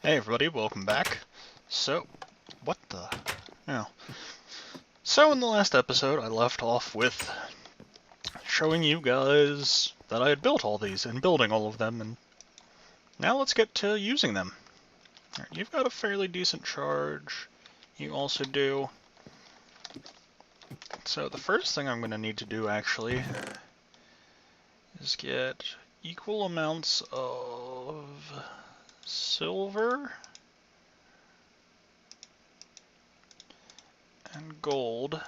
Hey everybody, welcome back. So, what the? Oh. So in the last episode, I left off with showing you guys that I had built all these and building all of them, and now let's get to using them. All right, you've got a fairly decent charge. You also do. So the first thing I'm going to need to do actually is get equal amounts of silver and gold.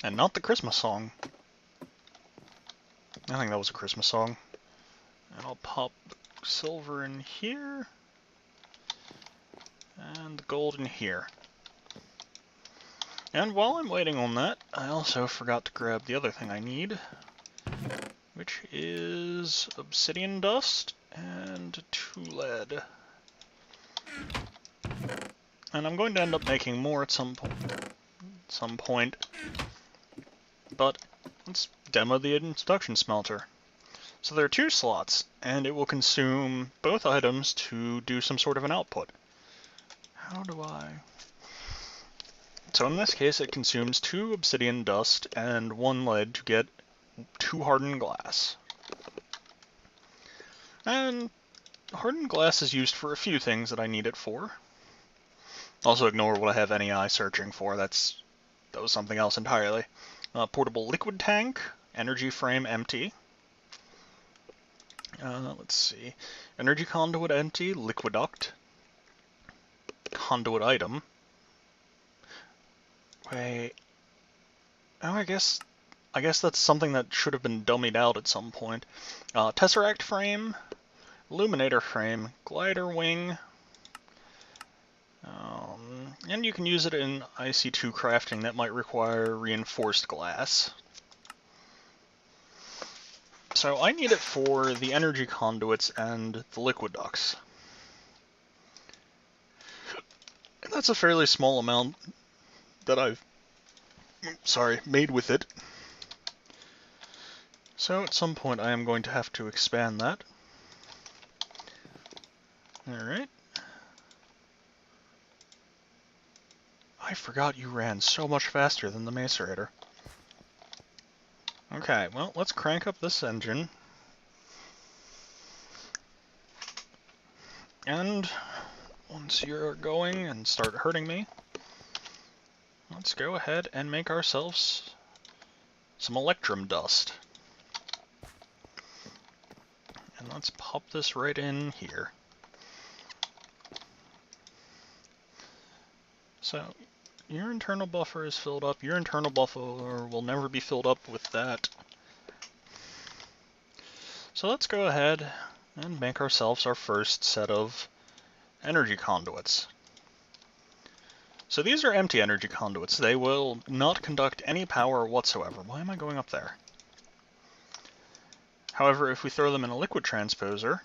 And not the Christmas song. I think that was a Christmas song. And I'll pop silver in here. And the gold in here. And while I'm waiting on that, I also forgot to grab the other thing I need, which is obsidian dust and 2 lead. And I'm going to end up making more at some point. But let's demo the induction smelter. So there are 2 slots, and it will consume both items to do some sort of an output. How do I... So in this case, it consumes 2 obsidian dust and 1 lead to get 2 hardened glass. And hardened glass is used for a few things that I need it for. Also ignore what I have NEI searching for, that was something else entirely. Portable liquid tank, energy frame empty. Let's see. Energy conduit empty, liquiduct, conduit item. Wait. Oh, I guess that's something that should have been dummied out at some point. Tesseract frame, illuminator frame, glider wing. And you can use it in IC2 crafting that might require reinforced glass. So I need it for the energy conduits and the liquid ducts. And that's a fairly small amount that I've made with it. So at some point I am going to have to expand that. Alright. I forgot you ran so much faster than the macerator. Okay, well, let's crank up this engine. And once you're going and start hurting me, let's go ahead and make ourselves some electrum dust. And let's pop this right in here. So, your internal buffer is filled up. Your internal buffer will never be filled up with that. So let's go ahead and make ourselves our first set of energy conduits. So these are empty energy conduits. They will not conduct any power whatsoever. Why am I going up there? However, if we throw them in a liquid transposer,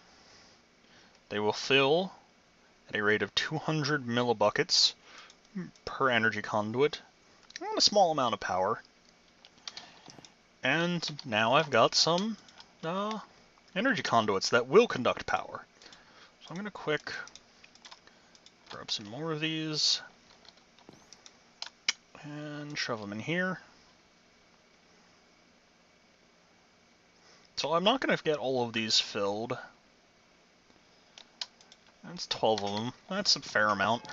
they will fill at a rate of 200 millibuckets per energy conduit, and a small amount of power. And now I've got some energy conduits that will conduct power. So I'm going to quick grab some more of these and shove them in here. So I'm not going to get all of these filled. That's 12 of them. That's a fair amount.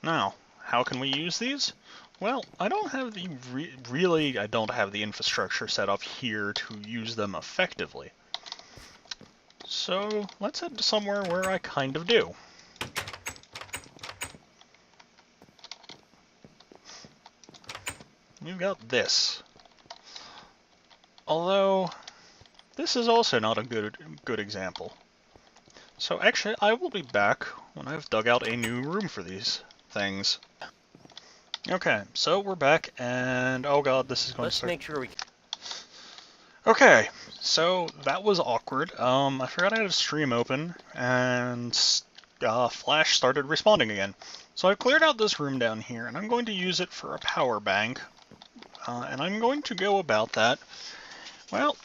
Now, how can we use these? Well, I don't have the I don't have the infrastructure set up here to use them effectively. So let's head to somewhere where I kind of do. We've got this. Although, this is also not a good example. So actually, I will be back when I've dug out a new room for these things. Okay, so we're back, and oh god, this is going to start. Let's make sure we... Okay, so that was awkward. I forgot I had a stream open, and Flash started responding again. So I've cleared out this room down here, and I'm going to use it for a power bank. And I'm going to go about that, well,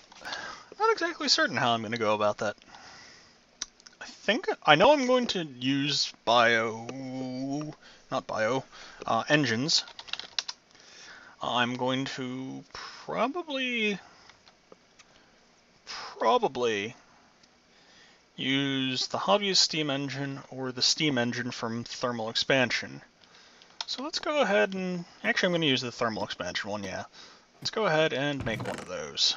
Not exactly certain how I'm going to go about that. I know I'm going to use engines. I'm going to probably use the Hobbyist steam engine or the steam engine from thermal expansion. So let's go ahead and, actually I'm going to use the thermal expansion one, yeah. Let's go ahead and make one of those.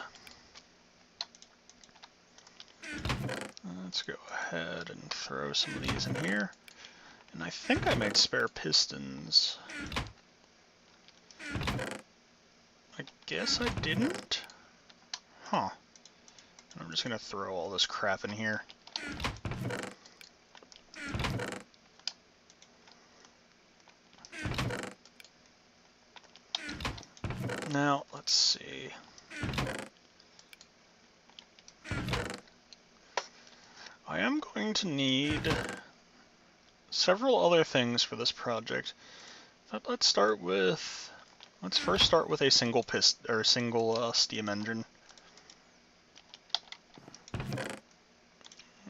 Let's go ahead and throw some of these in here. And I think I made spare pistons. I guess I didn't? Huh. I'm just going to throw all this crap in here. Now, let's see. I am going to need several other things for this project. But let's first start with a single steam engine.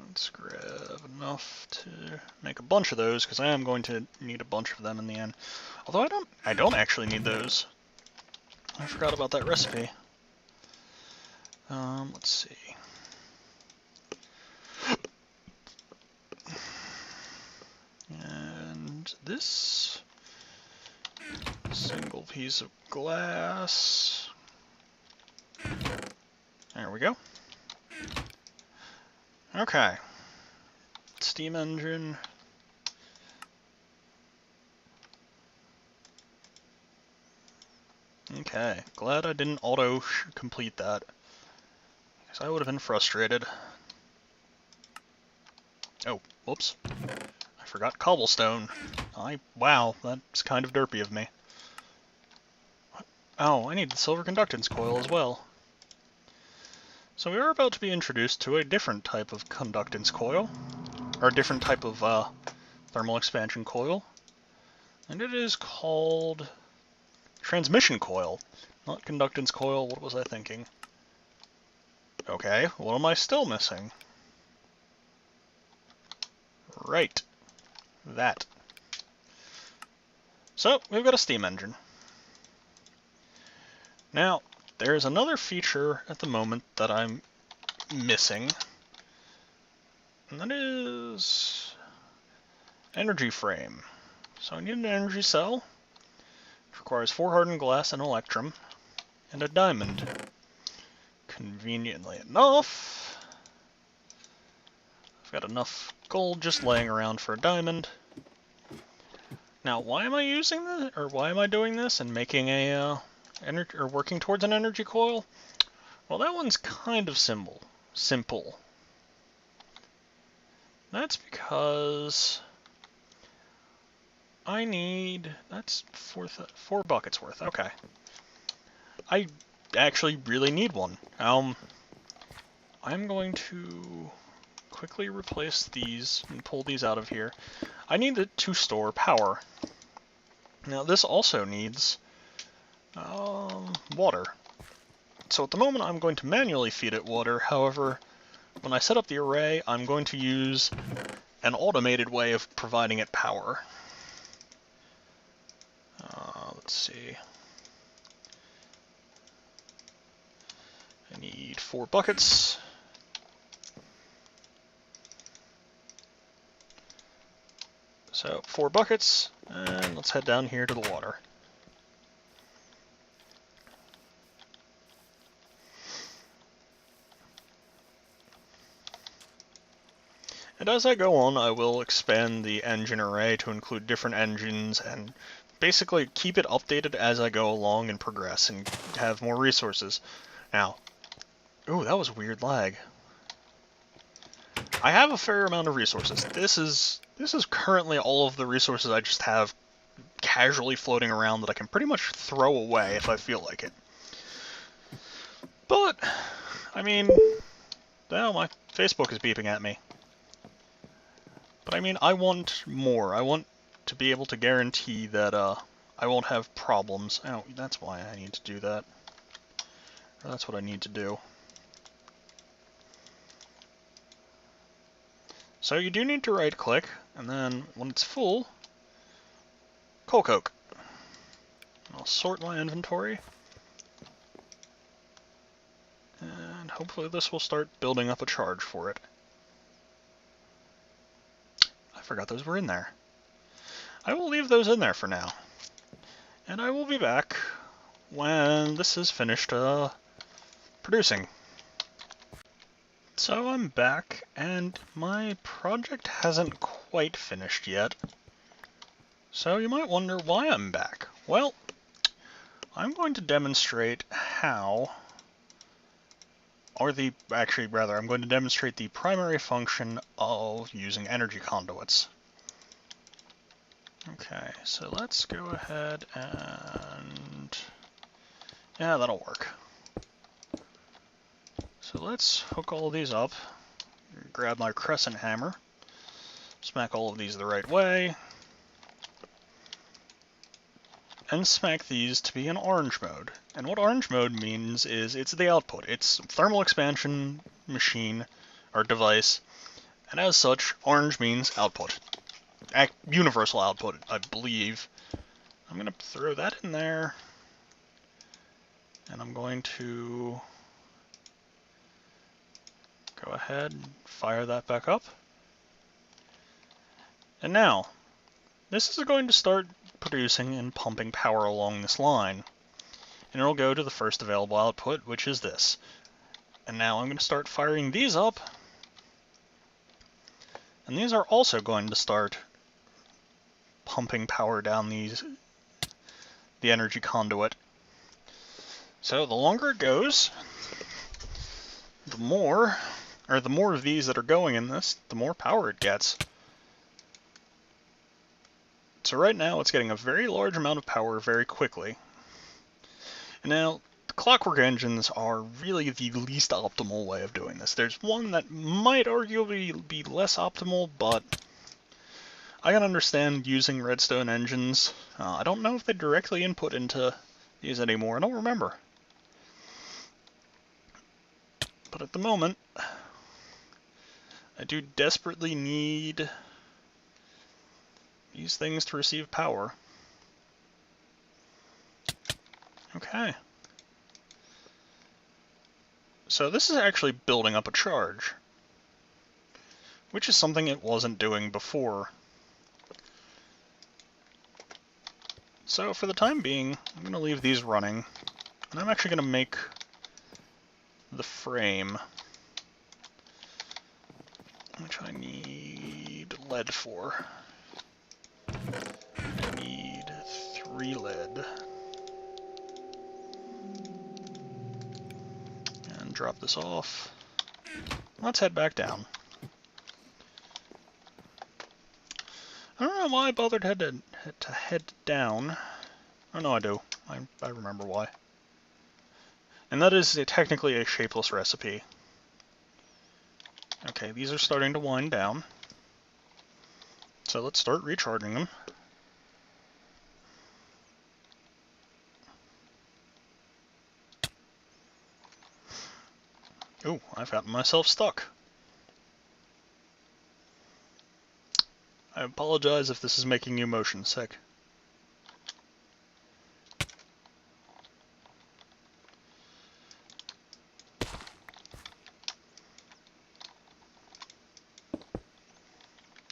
Let's grab enough to make a bunch of those, because I am going to need a bunch of them in the end. Although I don't actually need those. I forgot about that recipe. Let's see. And this single piece of glass. There we go. Okay. Steam engine. Okay, glad I didn't auto-complete that, because I would have been frustrated. Oh, whoops. I forgot cobblestone. Wow, that's kind of derpy of me. Oh, I need the silver conductance coil as well. So we are about to be introduced to a different type of conductance coil, or a different type of thermal expansion coil, and it is called transmission coil, not conductance coil. What was I thinking? Okay, what am I still missing? Right, that. So, we've got a steam engine. Now, there's another feature at the moment that I'm missing, and that is energy frame. So I need an energy cell. It requires 4 hardened glass and electrum, and a diamond. Conveniently enough, I've got enough gold just laying around for a diamond. Now, why am I using this, or why am I doing this and making a working towards an energy coil? Well, that one's kind of simple. That's because I need, that's 4 buckets worth. Okay. I actually really need one. I'm going to quickly replace these and pull these out of here. I need it to store power. Now this also needs water. So at the moment I'm going to manually feed it water. However, when I set up the array, I'm going to use an automated way of providing it power. Let's see. I need 4 buckets. So 4 buckets, and let's head down here to the water. And as I go on, I will expand the engine array to include different engines and basically keep it updated as I go along and progress and have more resources. Now, ooh, that was weird lag. I have a fair amount of resources. This is currently all of the resources I just have casually floating around that I can pretty much throw away if I feel like it. But, I mean, now my Facebook is beeping at me. But I mean, I want more. I want to be able to guarantee that I won't have problems. Oh, that's why I need to do that. Or that's what I need to do. So you do need to right click, and then when it's full, coal coke. I'll sort my inventory, and hopefully this will start building up a charge for it. I forgot those were in there. I will leave those in there for now, and I will be back when this is finished producing. So I'm back, and my project hasn't quite finished yet. So you might wonder why I'm back. Well, I'm going to demonstrate how, I'm going to demonstrate the primary function of using energy conduits. Okay, so let's go ahead and, yeah, that'll work. So let's hook all of these up, grab my crescent hammer, smack all of these the right way, and smack these to be in orange mode. And what orange mode means is it's the output. It's thermal expansion machine, or device, and as such, orange means output. Universal output, I believe. I'm going to throw that in there, and I'm going to go ahead and fire that back up. And now, this is going to start producing and pumping power along this line. And it'll go to the first available output, which is this. And now I'm going to start firing these up. And these are also going to start pumping power down the energy conduit. So the longer it goes, the more of these that are going in this, the more power it gets. So right now it's getting a very large amount of power very quickly. And now, the clockwork engines are really the least optimal way of doing this. There's one that might arguably be less optimal, but I can understand using redstone engines. I don't know if they directly input into these anymore. I don't remember. But at the moment, I do desperately need these things to receive power. Okay. So this is actually building up a charge, which is something it wasn't doing before. So for the time being, I'm going to leave these running, and I'm actually going to make the frame, which I need lead for. I need 3 lead. And drop this off. Let's head back down. I don't know why I bothered to head down. Oh no, I do. I remember why. And that is technically a shapeless recipe. Okay, these are starting to wind down. So let's start recharging them. Ooh, I've gotten myself stuck. I apologize if this is making you motion sick.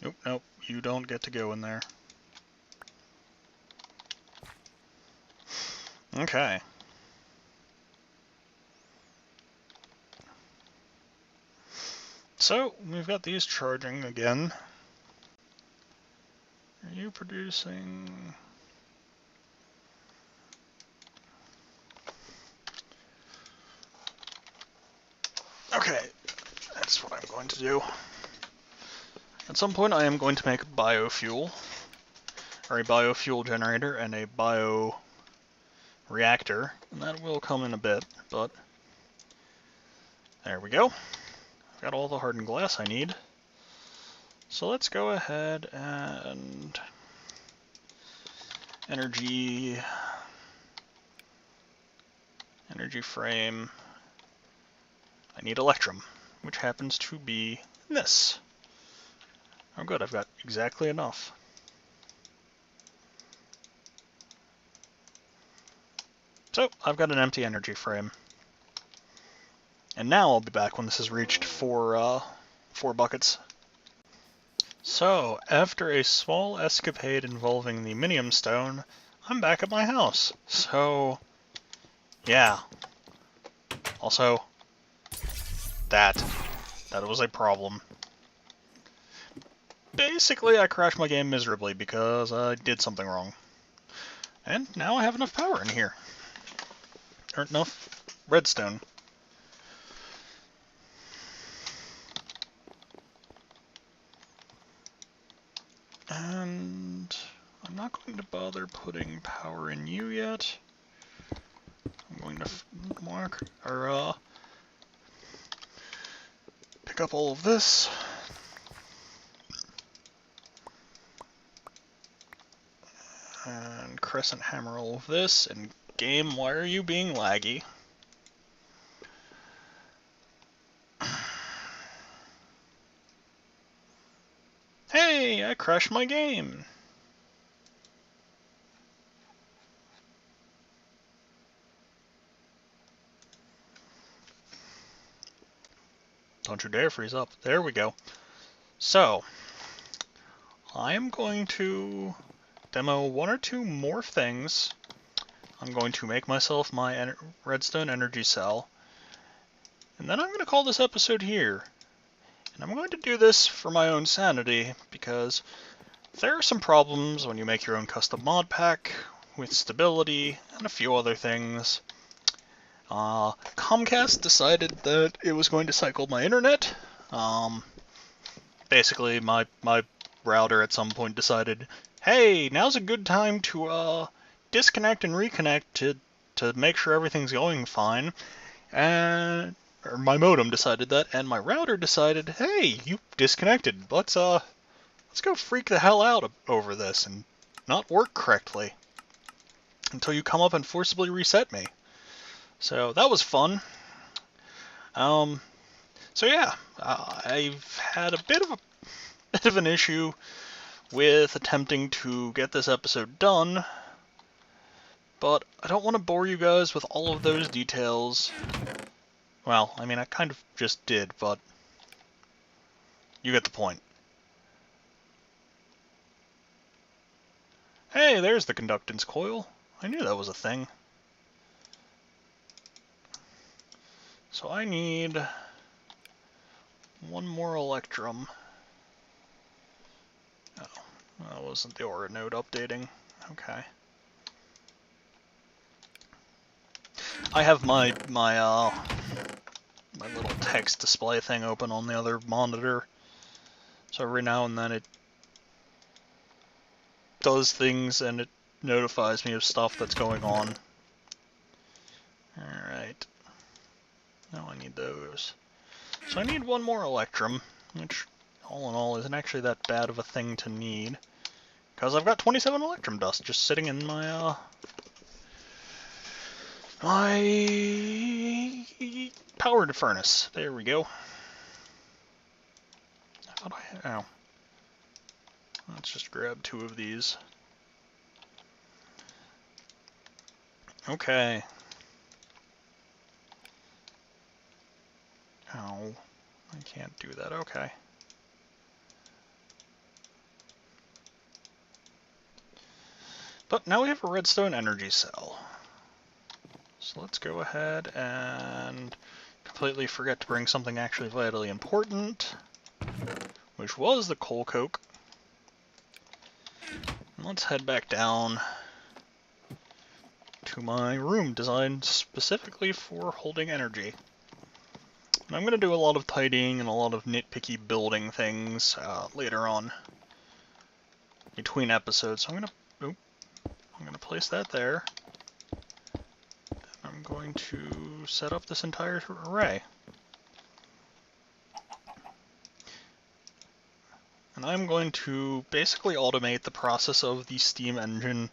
Nope, nope, you don't get to go in there. Okay. So, we've got these charging again. Are you producing... Okay, that's what I'm going to do. At some point I am going to make biofuel, or a biofuel generator and a bioreactor, and that will come in a bit, but there we go. I've got all the hardened glass I need. So let's go ahead and energy frame. I need electrum, which happens to be this. Oh good, I've got exactly enough. So, I've got an empty energy frame. And now I'll be back when this has reached four buckets. So, after a small escapade involving the Minium Stone, I'm back at my house. So, yeah. Also, that was a problem. Basically, I crashed my game miserably because I did something wrong. And now I have enough power in here. Or enough redstone. And I'm not going to bother putting power in you yet. I'm going to pick up all of this. And crescent hammer all of this. And game, why are you being laggy? Hey, I crashed my game. Don't you dare freeze up. There we go. So, I am going to demo one or two more things. I'm going to make myself my redstone energy cell. And then I'm going to call this episode here. And I'm going to do this for my own sanity, because there are some problems when you make your own custom mod pack, with stability, and a few other things. Comcast decided that it was going to cycle my internet. Basically, my router at some point decided, hey, now's a good time to disconnect and reconnect to make sure everything's going fine. And my modem decided that, and my router decided, hey, you disconnected. Let's go freak the hell out over this and not work correctly until you come up and forcibly reset me. So that was fun. So yeah, I've had a bit of an issue with attempting to get this episode done, but I don't want to bore you guys with all of those details. Well, I mean, I kind of just did, but you get the point. Hey, there's the conductance coil. I knew that was a thing. So I need one more electrum. Oh, that wasn't the aura node updating. Okay. I have my little text display thing open on the other monitor. So every now and then it does things and it notifies me of stuff that's going on. Alright. Now I need those. So I need one more electrum, which all in all isn't actually that bad of a thing to need. Because I've got 27 electrum dust just sitting in my powered furnace. There we go. I thought I had... Ow. Let's just grab two of these. Okay. Ow. I can't do that. Okay. But now we have a redstone energy cell. So let's go ahead and completely forget to bring something actually vitally important, which was the coal coke. And let's head back down to my room designed specifically for holding energy. And I'm going to do a lot of tidying and a lot of nitpicky building things later on between episodes. So I'm going to place that there. I'm going to set up this entire array. And I'm going to basically automate the process of the steam engine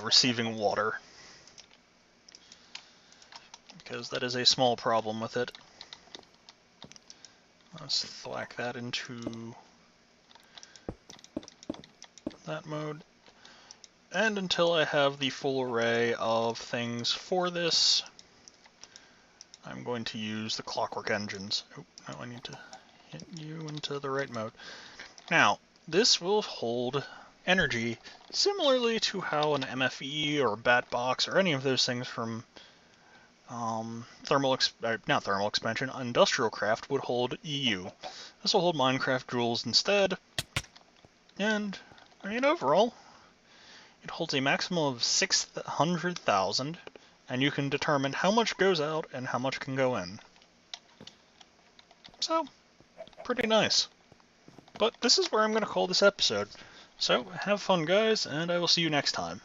receiving water, because that is a small problem with it. Let's thwack that into that mode. And until I have the full array of things for this, I'm going to use the clockwork engines. Oh, now I need to hit you into the right mode. Now, this will hold energy similarly to how an MFE or BatBox or any of those things from Industrial Craft would hold EU. This will hold Minecraft joules instead, and I mean overall, it holds a maximum of 600,000, and you can determine how much goes out and how much can go in. So, pretty nice. But this is where I'm going to call this episode. So, have fun guys, and I will see you next time.